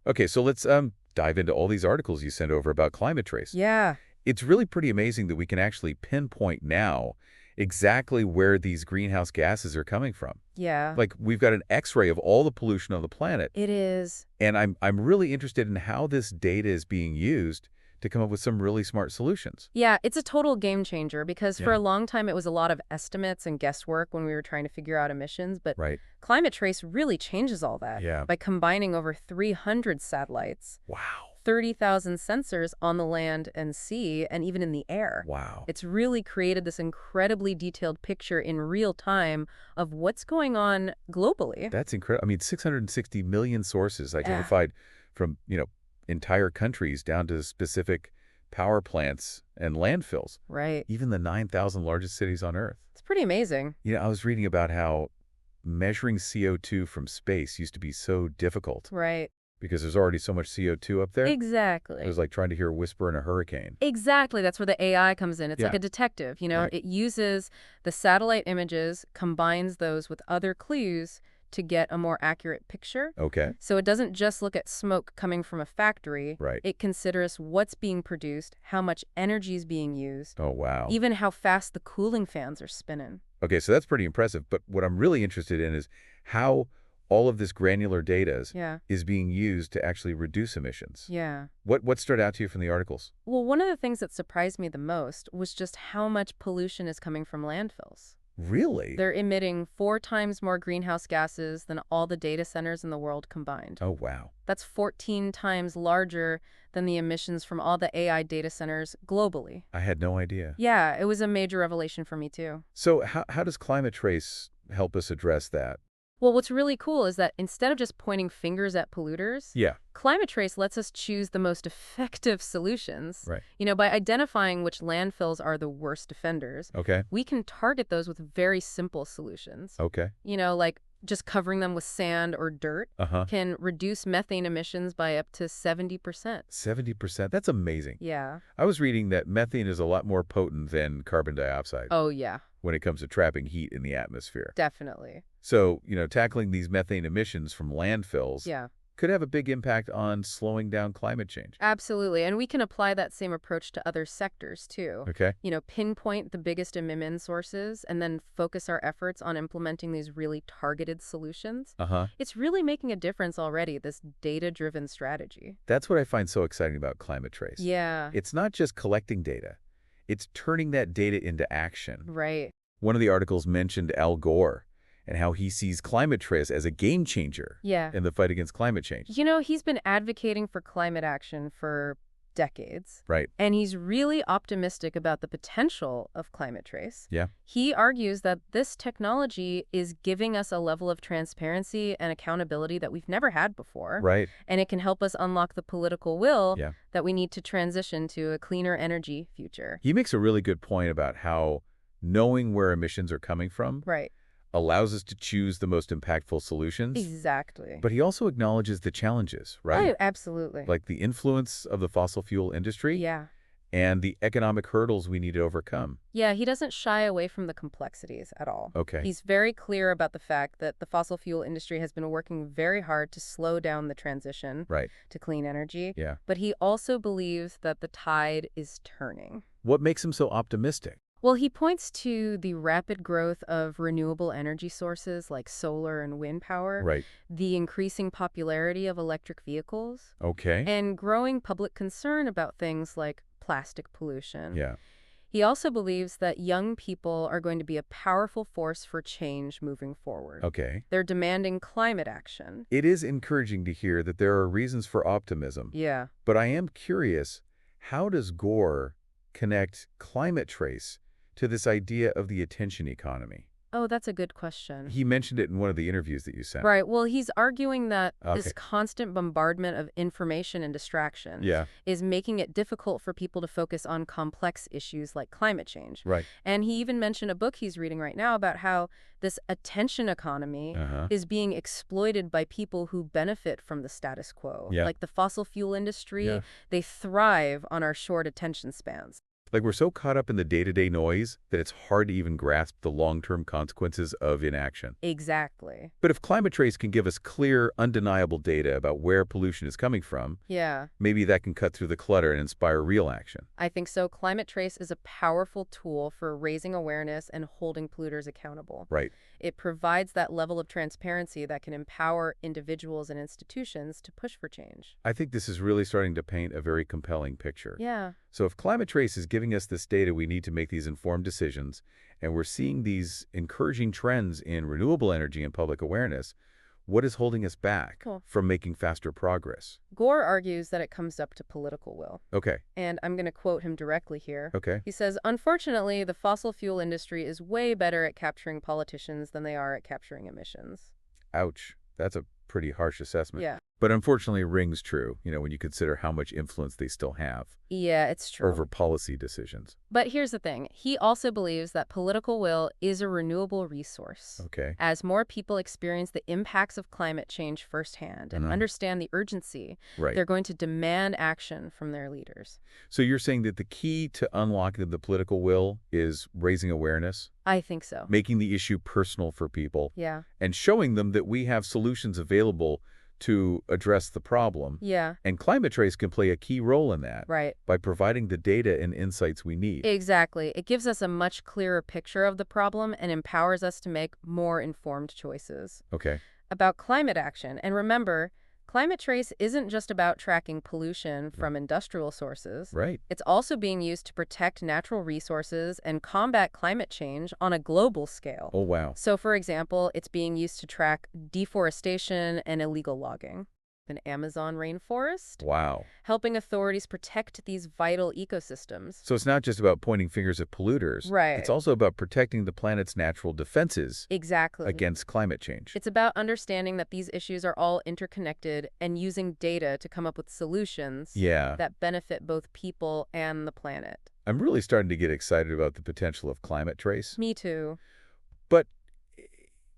Okay, so let's dive into all these articles you sent over about climate trace. Yeah. It's really pretty amazing that we can actually pinpoint now exactly where these greenhouse gases are coming from. Yeah. Like, we've got an X-ray of all the pollution on the planet, It is. and I'm really interested in how this data is being used to come up with some really smart solutions. Yeah, it's a total game changer because for Yeah. a long time it was a lot of estimates and guesswork when we were trying to figure out emissions, but Right. Climate Trace really changes all that Yeah. by combining over 300 satellites, Wow. 30,000 sensors on the land and sea, and even in the air. Wow. It's really created this incredibly detailed picture in real time of what's going on globally. That's incredible. I mean, 660 million sources identified from, entire countries down to specific power plants and landfills, Right. even the 9,000 largest cities on Earth. It's pretty amazing. I was reading about how measuring CO2 from space used to be so difficult Right. because there's already so much CO2 up there. Exactly. It was like trying to hear a whisper in a hurricane. Exactly. That's where the AI comes in. It's like Yeah. a detective, Right. It uses the satellite images, combines those with other clues to get a more accurate picture. Okay. So it doesn't just look at smoke coming from a factory. Right. It considers what's being produced, how much energy is being used, Oh, wow. even how fast the cooling fans are spinning. Okay, so that's pretty impressive. But what I'm really interested in is how all of this granular data Yeah. is being used to actually reduce emissions. Yeah. What stood out to you from the articles? Well, one of the things that surprised me the most was just how much pollution is coming from landfills. Really? They're emitting 4 times more greenhouse gases than all the data centers in the world combined. Oh, wow. That's 14 times larger than the emissions from all the AI data centers globally. I had no idea. Yeah, it was a major revelation for me too. So how does Climate Trace help us address that? Well, what's really cool is that instead of just pointing fingers at polluters, Yeah. Climate Trace lets us choose the most effective solutions. Right. By identifying which landfills are the worst offenders, Okay. we can target those with very simple solutions. Okay. Like just covering them with sand or dirt Uh-huh. can reduce methane emissions by up to 70%. 70%. That's amazing. Yeah. I was reading that methane is a lot more potent than carbon dioxide Oh, yeah, when it comes to trapping heat in the atmosphere. definitely. So, tackling these methane emissions from landfills Yeah, could have a big impact on slowing down climate change. absolutely. And we can apply that same approach to other sectors, too. Okay. Pinpoint the biggest emission sources and then focus our efforts on implementing these really targeted solutions. Uh-huh. It's really making a difference already, this data-driven strategy. That's what I find so exciting about Climate Trace. Yeah, It's not just collecting data. It's turning that data into action. right. One of the articles mentioned Al Gore and how he sees Climate Trace as a game changer Yeah. in the fight against climate change. He's been advocating for climate action for decades. Right. And he's really optimistic about the potential of Climate Trace. Yeah. He argues that this technology is giving us a level of transparency and accountability that we've never had before. Right. And it can help us unlock the political will Yeah. that we need to transition to a cleaner energy future. He makes a really good point about how knowing where emissions are coming from Right. allows us to choose the most impactful solutions. Exactly. But he also acknowledges the challenges, right? Oh, absolutely. Like the influence of the fossil fuel industry Yeah. and the economic hurdles we need to overcome. Yeah, he doesn't shy away from the complexities at all. Okay. He's very clear about the fact that the fossil fuel industry has been working very hard to slow down the transition Right. to clean energy. Yeah. But he also believes that the tide is turning. What makes him so optimistic? Well, he points to the rapid growth of renewable energy sources like solar and wind power, Right. the increasing popularity of electric vehicles, Okay. and growing public concern about things like plastic pollution. Yeah. He also believes that young people are going to be a powerful force for change moving forward. Okay. They're demanding climate action. It is encouraging to hear that there are reasons for optimism. Yeah. But I am curious, how does Gore connect Climate Trace to this idea of the attention economy? Oh, that's a good question. He mentioned it in one of the interviews that you sent. Right. Well, he's arguing that Okay. this constant bombardment of information and distraction Yeah. is making it difficult for people to focus on complex issues like climate change. Right. And he even mentioned a book he's reading right now about how this attention economy Uh-huh. is being exploited by people who benefit from the status quo. Yeah. Like the fossil fuel industry, Yeah. they thrive on our short attention spans. Like we're so caught up in the day-to-day noise that it's hard to even grasp the long-term consequences of inaction. Exactly. But if Climate Trace can give us clear, undeniable data about where pollution is coming from, Yeah, maybe that can cut through the clutter and inspire real action. I think so. Climate Trace is a powerful tool for raising awareness and holding polluters accountable. Right. It provides that level of transparency that can empower individuals and institutions to push for change. I think this is really starting to paint a very compelling picture. Yeah. So if Climate Trace is giving us this data we need to make these informed decisions, and we're seeing these encouraging trends in renewable energy and public awareness, what is holding us back from making faster progress? Gore argues that it comes up to political will. Okay. And I'm going to quote him directly here. Okay. He says, "Unfortunately, the fossil fuel industry is way better at capturing politicians than they are at capturing emissions." Ouch. That's a pretty harsh assessment. Yeah. But unfortunately rings true, when you consider how much influence they still have Yeah, it's true. over policy decisions. But here's the thing. He also believes that political will is a renewable resource. Okay. As more people experience the impacts of climate change firsthand and understand the urgency, Right. they're going to demand action from their leaders. So you're saying that the key to unlocking the political will is raising awareness, I think so. making the issue personal for people, Yeah. and showing them that we have solutions available to address the problem. Yeah. And Climate Trace can play a key role in that Right. by providing the data and insights we need. Exactly. It gives us a much clearer picture of the problem and empowers us to make more informed choices Okay. about climate action. And remember, Climate Trace isn't just about tracking pollution from industrial sources. Right. It's also being used to protect natural resources and combat climate change on a global scale. Oh, wow. So, for example, it's being used to track deforestation and illegal logging in Amazon rainforest, Wow. helping authorities protect these vital ecosystems. So it's not just about pointing fingers at polluters. Right. It's also about protecting the planet's natural defenses Exactly. against climate change. It's about understanding that these issues are all interconnected and using data to come up with solutions that benefit both people and the planet. I'm really starting to get excited about the potential of Climate Trace. Me too. But,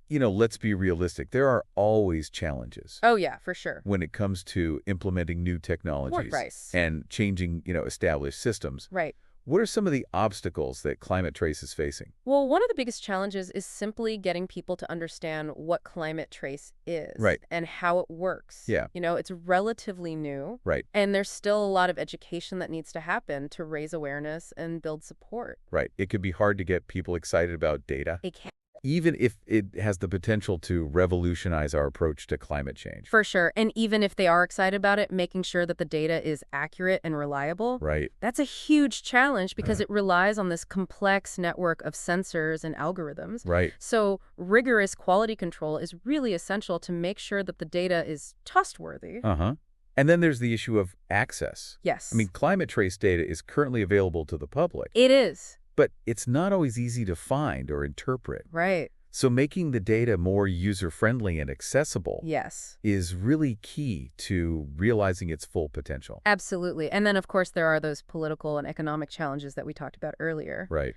let's be realistic. There are always challenges Oh, yeah, for sure. when it comes to implementing new technologies price. and changing, established systems. Right. What are some of the obstacles that Climate Trace is facing? Well, one of the biggest challenges is simply getting people to understand what Climate Trace is Right. and how it works. Yeah. It's relatively new. Right. And there's still a lot of education that needs to happen to raise awareness and build support. Right. It could be hard to get people excited about data, It can. even if it has the potential to revolutionize our approach to climate change. For sure. And even if they are excited about it, making sure that the data is accurate and reliable, Right. that's a huge challenge because it relies on this complex network of sensors and algorithms. Right. So rigorous quality control is really essential to make sure that the data is trustworthy. Uh-huh. And then there's the issue of access. Yes. I mean, Climate Trace data is currently available to the public, It is. but it's not always easy to find or interpret. Right. So making the data more user-friendly and accessible Yes. is really key to realizing its full potential. Absolutely. And then, of course, there are those political and economic challenges that we talked about earlier. Right.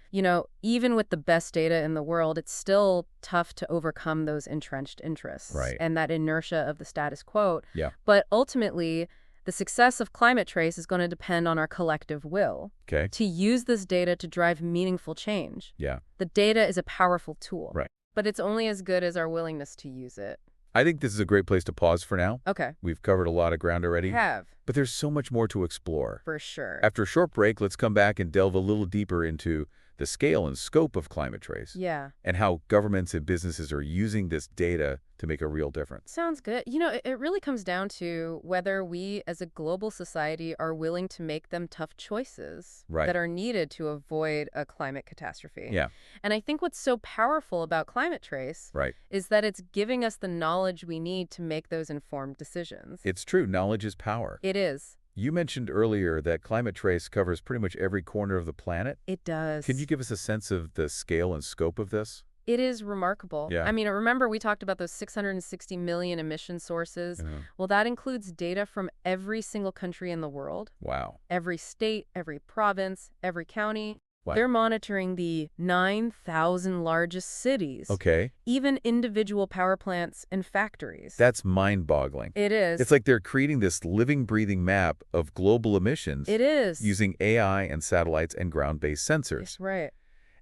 Even with the best data in the world, it's still tough to overcome those entrenched interests Right. and that inertia of the status quo. Yeah. But ultimately, the success of Climate Trace is going to depend on our collective will Okay. to use this data to drive meaningful change. Yeah. The data is a powerful tool. Right. But it's only as good as our willingness to use it. I think this is a great place to pause for now. Okay. We've covered a lot of ground already, Have, but there's so much more to explore. for sure. After a short break, let's come back and delve a little deeper into the scale and scope of Climate Trace Yeah. and how governments and businesses are using this data to make a real difference. Sounds good. It really comes down to whether we as a global society are willing to make them tough choices Right. that are needed to avoid a climate catastrophe. Yeah. And I think what's so powerful about Climate Trace Right. is that it's giving us the knowledge we need to make those informed decisions. It's true. Knowledge is power. It is. You mentioned earlier that Climate Trace covers pretty much every corner of the planet. It does. Can you give us a sense of the scale and scope of this? It is remarkable. Yeah. I mean, remember we talked about those 660 million emission sources? Well, that includes data from every single country in the world, Wow. every state, every province, every county. What? They're monitoring the 9,000 largest cities. Okay. Even individual power plants and factories. That's mind-boggling. It is. It's like they're creating this living, breathing map of global emissions. It is. Using AI and satellites and ground-based sensors. That's right.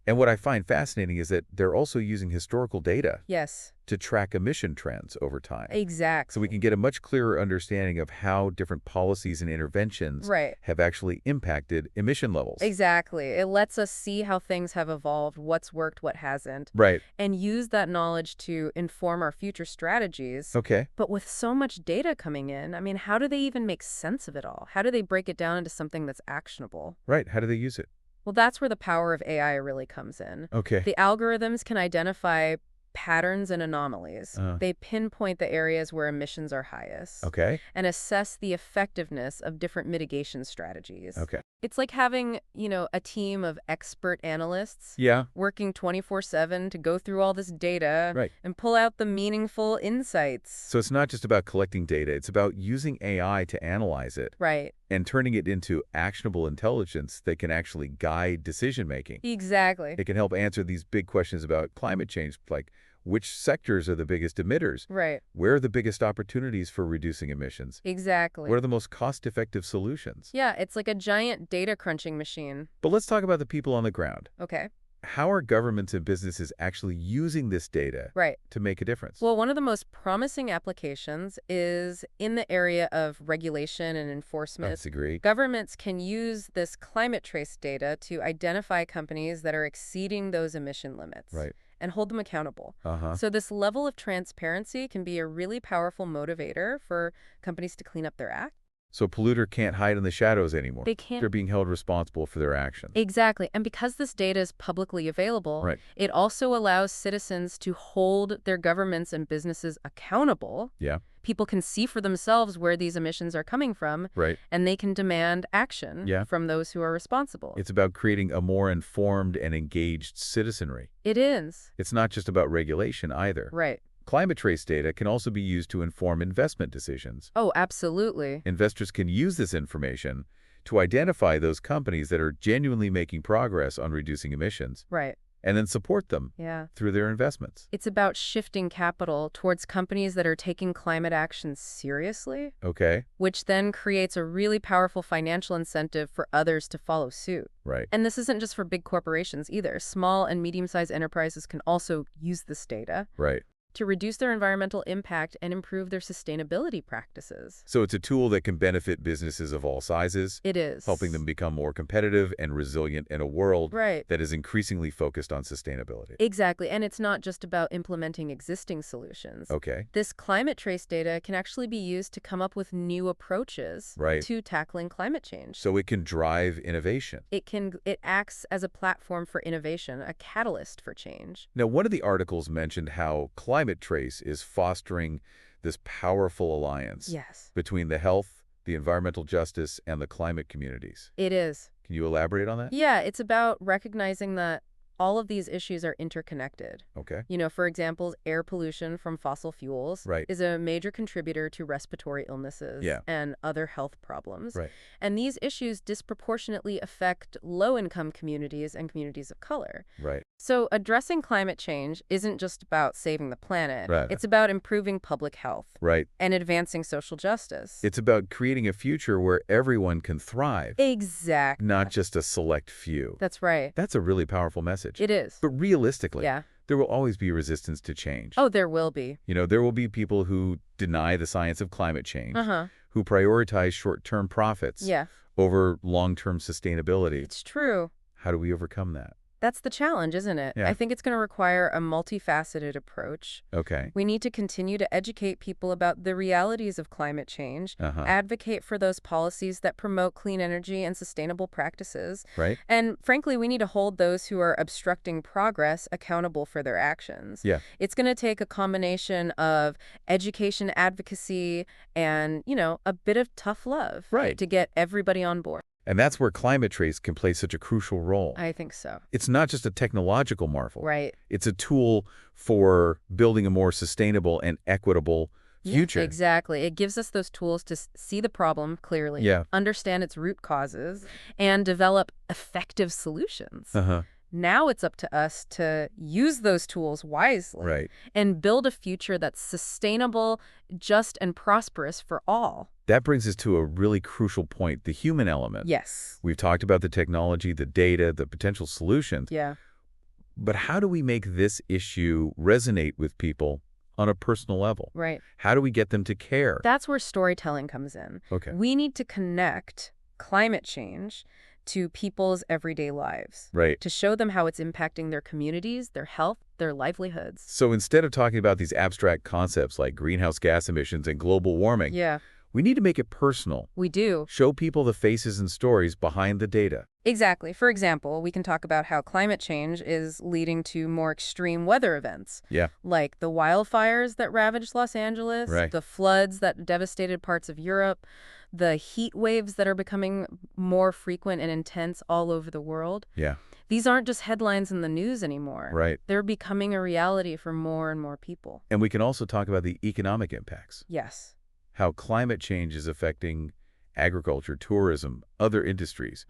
And what I find fascinating is that they're also using historical data. Yes. To track emission trends over time. Exactly. So we can get a much clearer understanding of how different policies and interventions have actually impacted emission levels. Exactly. It lets us see how things have evolved, what's worked, what hasn't. Right. And use that knowledge to inform our future strategies. Okay. But with so much data coming in, I mean, how do they even make sense of it all? How do they break it down into something that's actionable? Right. How do they use it? Well, that's where the power of AI really comes in. Okay. The algorithms can identify patterns and anomalies. They pinpoint the areas where emissions are highest. Okay. And assess the effectiveness of different mitigation strategies. Okay. It's like having, a team of expert analysts working 24/7 to go through all this data and pull out the meaningful insights. So it's not just about collecting data, it's about using AI to analyze it. Right. And turning it into actionable intelligence that can actually guide decision-making. Exactly. It can help answer these big questions about climate change, like which sectors are the biggest emitters? Right. Where are the biggest opportunities for reducing emissions? Exactly. What are the most cost-effective solutions? Yeah, it's like a giant data crunching machine. But let's talk about the people on the ground. Okay. How are governments and businesses actually using this data to make a difference? Well, one of the most promising applications is in the area of regulation and enforcement. I disagree. Governments can use this climate trace data to identify companies that are exceeding those emission limits. Right. And hold them accountable. So this level of transparency can be a really powerful motivator for companies to clean up their act. So polluter can't hide in the shadows anymore. They can't. They're being held responsible for their actions. Exactly. And because this data is publicly available, it also allows citizens to hold their governments and businesses accountable. Yeah. People can see for themselves where these emissions are coming from, and they can demand action from those who are responsible. It's about creating a more informed and engaged citizenry. It is. It's not just about regulation either. Right. Climate trace data can also be used to inform investment decisions. Oh, absolutely. Investors can use this information to identify those companies that are genuinely making progress on reducing emissions. Right. And then support them through their investments. It's about shifting capital towards companies that are taking climate action seriously. Okay. Which then creates a really powerful financial incentive for others to follow suit. Right. And this isn't just for big corporations either. Small and medium-sized enterprises can also use this data. Right. To reduce their environmental impact and improve their sustainability practices. So it's a tool that can benefit businesses of all sizes. It is. Helping them become more competitive and resilient in a world that is increasingly focused on sustainability. Exactly. And it's not just about implementing existing solutions. Okay. This climate trace data can actually be used to come up with new approaches to tackling climate change. So it can drive innovation. It acts as a platform for innovation, a catalyst for change. Now, one of the articles mentioned how climate trace is fostering this powerful alliance between the health, the environmental justice, and the climate communities. It is. Can you elaborate on that? Yeah, it's about recognizing that all of these issues are interconnected. Okay. For example, air pollution from fossil fuels is a major contributor to respiratory illnesses and other health problems. Right. And these issues disproportionately affect low-income communities and communities of color. Right. So addressing climate change isn't just about saving the planet. Right. It's about improving public health. Right. And advancing social justice. It's about creating a future where everyone can thrive. Exactly. Not just a select few. That's right. That's a really powerful message. It is. But realistically, there will always be resistance to change. Oh, there will be. There will be people who deny the science of climate change, who prioritize short-term profits over long-term sustainability. It's true. How do we overcome that? That's the challenge, isn't it? Yeah. I think it's going to require a multifaceted approach. Okay. We need to continue to educate people about the realities of climate change, advocate for those policies that promote clean energy and sustainable practices. Right. And frankly, we need to hold those who are obstructing progress accountable for their actions. Yeah. It's going to take a combination of education, advocacy, and, a bit of tough love to get everybody on board. And that's where climate trace can play such a crucial role. I think so. It's not just a technological marvel. Right. It's a tool for building a more sustainable and equitable future. Yeah, exactly. It gives us those tools to see the problem clearly, understand its root causes, and develop effective solutions. Now it's up to us to use those tools wisely and build a future that's sustainable, just, and prosperous for all. That brings us to a really crucial point, the human element. Yes. We've talked about the technology, the data, the potential solutions. Yeah. But how do we make this issue resonate with people on a personal level? Right. How do we get them to care? That's where storytelling comes in. Okay. We need to connect climate change to people's everyday lives. Right. To show them how it's impacting their communities, their health, their livelihoods. So instead of talking about these abstract concepts like greenhouse gas emissions and global warming, we need to make it personal. We do. Show people the faces and stories behind the data. Exactly. For example, we can talk about how climate change is leading to more extreme weather events. Yeah. Like the wildfires that ravaged Los Angeles, the floods that devastated parts of Europe, the heat waves that are becoming more frequent and intense all over the world. Yeah. These aren't just headlines in the news anymore. Right. They're becoming a reality for more and more people. And we can also talk about the economic impacts. Yes. How climate change is affecting agriculture, tourism, other industries.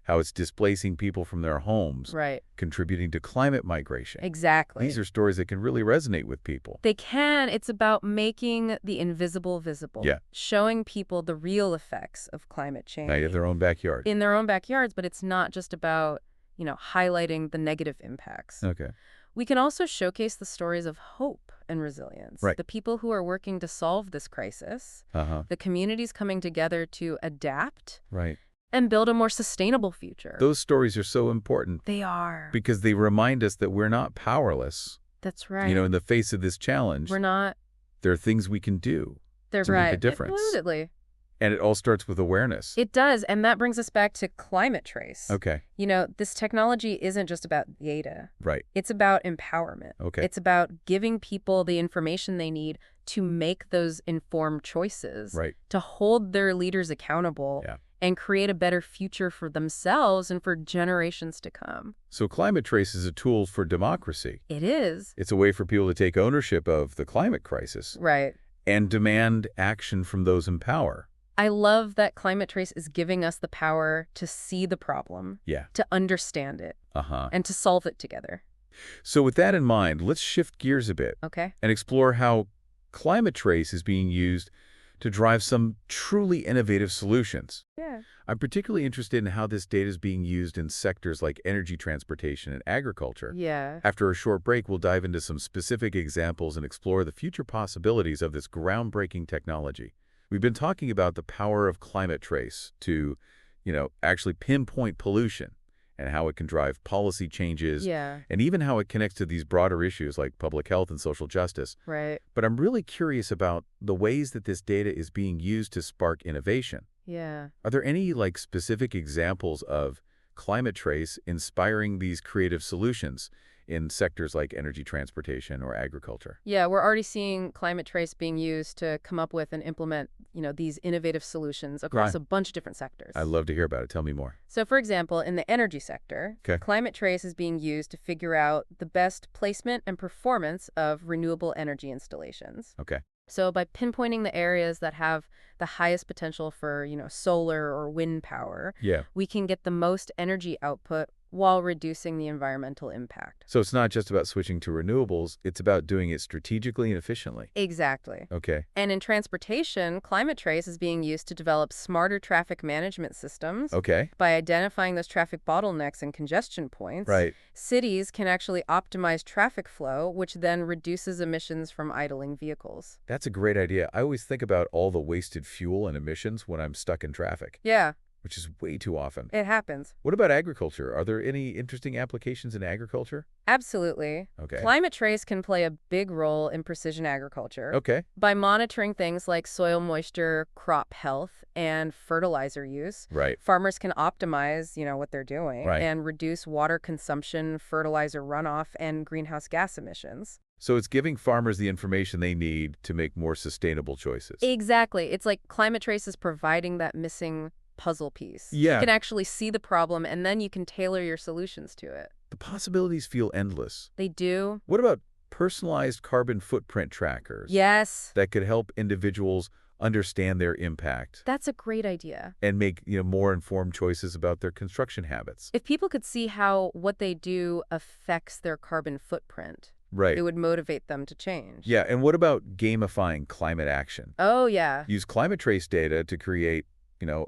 How it's displacing people from their homes. Contributing to climate migration. Exactly. These are stories that can really resonate with people. They can. It's about making the invisible visible. Yeah. Showing people the real effects of climate change. In their own backyard. In their own backyards, but it's not just about, highlighting the negative impacts. Okay. We can also showcase the stories of hope and resilience. Right. The people who are working to solve this crisis. The communities coming together to adapt. Right. And build a more sustainable future. Those stories are so important. They are. Because they remind us that we're not powerless. That's right. In the face of this challenge. We're not. There are things we can do to make a difference. Absolutely. And it all starts with awareness. It does, and that brings us back to Climate Trace. Okay. This technology isn't just about data. Right. It's about empowerment. Okay. It's about giving people the information they need to make those informed choices. Right. To hold their leaders accountable. Yeah. And create a better future for themselves and for generations to come. So Climate Trace is a tool for democracy. It is. It's a way for people to take ownership of the climate crisis. Right. And demand action from those in power. I love that Climate Trace is giving us the power to see the problem. Yeah. To understand it. And to solve it together. So with that in mind, let's shift gears a bit. Okay. And explore how Climate Trace is being used to drive some truly innovative solutions. Yeah. I'm particularly interested in how this data is being used in sectors like energy transportation and agriculture. Yeah. After a short break, we'll dive into some specific examples and explore the future possibilities of this groundbreaking technology. We've been talking about the power of Climate Trace to, actually pinpoint pollution and how it can drive policy changes. Yeah. And even how it connects to these broader issues like public health and social justice. Right. But I'm really curious about the ways that this data is being used to spark innovation. Yeah. Are there any specific examples of Climate Trace inspiring these creative solutions in sectors like energy transportation or agriculture? Yeah, we're already seeing Climate Trace being used to come up with and implement, these innovative solutions across a bunch of different sectors. I'd love to hear about it. Tell me more. So, for example, in the energy sector, Climate Trace is being used to figure out the best placement and performance of renewable energy installations. Okay. So by pinpointing the areas that have the highest potential for, solar or wind power, we can get the most energy output while reducing the environmental impact. So it's not just about switching to renewables, it's about doing it strategically and efficiently. Exactly. Okay. And in transportation, Climate Trace is being used to develop smarter traffic management systems. Okay. By identifying those traffic bottlenecks and congestion points, cities can actually optimize traffic flow, which then reduces emissions from idling vehicles. That's a great idea. I always think about all the wasted fuel and emissions when I'm stuck in traffic. Yeah. Which is way too often. It happens. What about agriculture? Are there any interesting applications in agriculture? Absolutely. Okay. Climate Trace can play a big role in precision agriculture. Okay. By monitoring things like soil moisture, crop health, and fertilizer use. Right. Farmers can optimize, what they're doing and reduce water consumption, fertilizer runoff, and greenhouse gas emissions. So it's giving farmers the information they need to make more sustainable choices. Exactly. It's like Climate Trace is providing that missing puzzle piece. Yeah. You can actually see the problem, and then you can tailor your solutions to it. The possibilities feel endless. They do. What about personalized carbon footprint trackers. Yes. That could help individuals understand their impact. That's a great idea. And make, more informed choices about their construction habits. If people could see how what they do affects their carbon footprint, right, it would motivate them to change. Yeah, and what about gamifying climate action? Oh, yeah. Use climate trace data to create,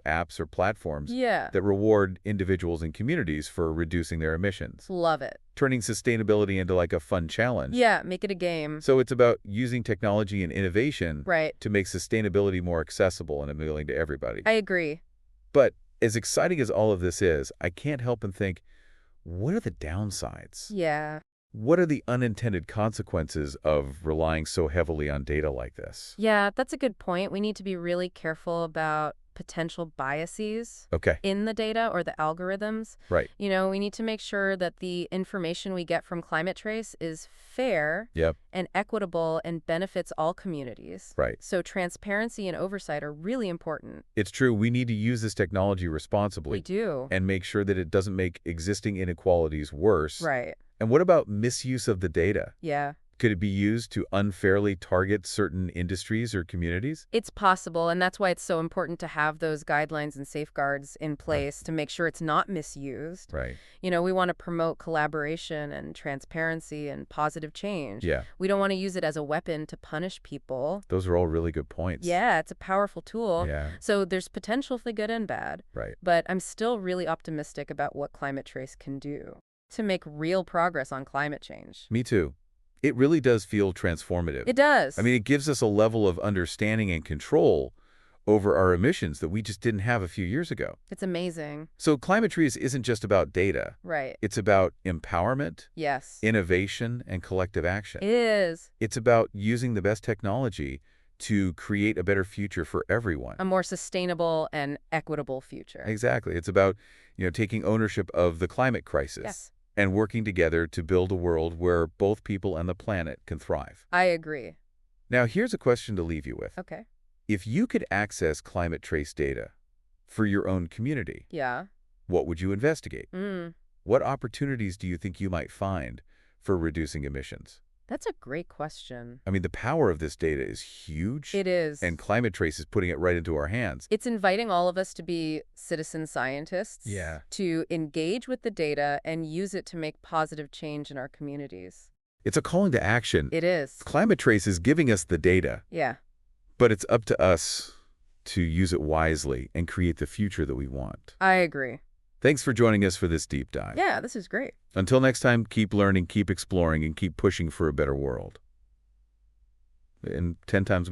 apps or platforms that reward individuals and communities for reducing their emissions. Love it. Turning sustainability into like a fun challenge. Yeah, make it a game. So it's about using technology and innovation to make sustainability more accessible and appealing to everybody. I agree. But as exciting as all of this is, I can't help but think, what are the downsides? Yeah. What are the unintended consequences of relying so heavily on data like this? Yeah, that's a good point. We need to be really careful about potential biases in the data or the algorithms. Right. We need to make sure that the information we get from Climate Trace is fair and equitable and benefits all communities. Right. So transparency and oversight are really important. It's true. We need to use this technology responsibly. We do. And make sure that it doesn't make existing inequalities worse. Right. And what about misuse of the data? Yeah. Could it be used to unfairly target certain industries or communities? It's possible, and that's why it's so important to have those guidelines and safeguards in place to make sure it's not misused. Right. We want to promote collaboration and transparency and positive change. Yeah. We don't want to use it as a weapon to punish people. Those are all really good points. Yeah, it's a powerful tool. Yeah. So there's potential for good and bad. Right. But I'm still really optimistic about what Climate Trace can do to make real progress on climate change. Me too. It really does feel transformative. It does. I mean, it gives us a level of understanding and control over our emissions that we just didn't have a few years ago. It's amazing. So Climate Trees isn't just about data. Right. It's about empowerment, yes, innovation, and collective action. It is. It's about using the best technology to create a better future for everyone. A more sustainable and equitable future. Exactly. It's about, taking ownership of the climate crisis. Yes. And working together to build a world where both people and the planet can thrive. I agree. Now, here's a question to leave you with. Okay. If you could access climate trace data for your own community, what would you investigate? What opportunities do you think you might find for reducing emissions? That's a great question. I mean, the power of this data is huge. It is. And Climate Trace is putting it right into our hands. It's inviting all of us to be citizen scientists, to engage with the data and use it to make positive change in our communities. It's a calling to action. It is. Climate Trace is giving us the data. Yeah. But it's up to us to use it wisely and create the future that we want. I agree. Thanks for joining us for this deep dive. Yeah, this is great. Until next time, keep learning, keep exploring, and keep pushing for a better world. And 10 times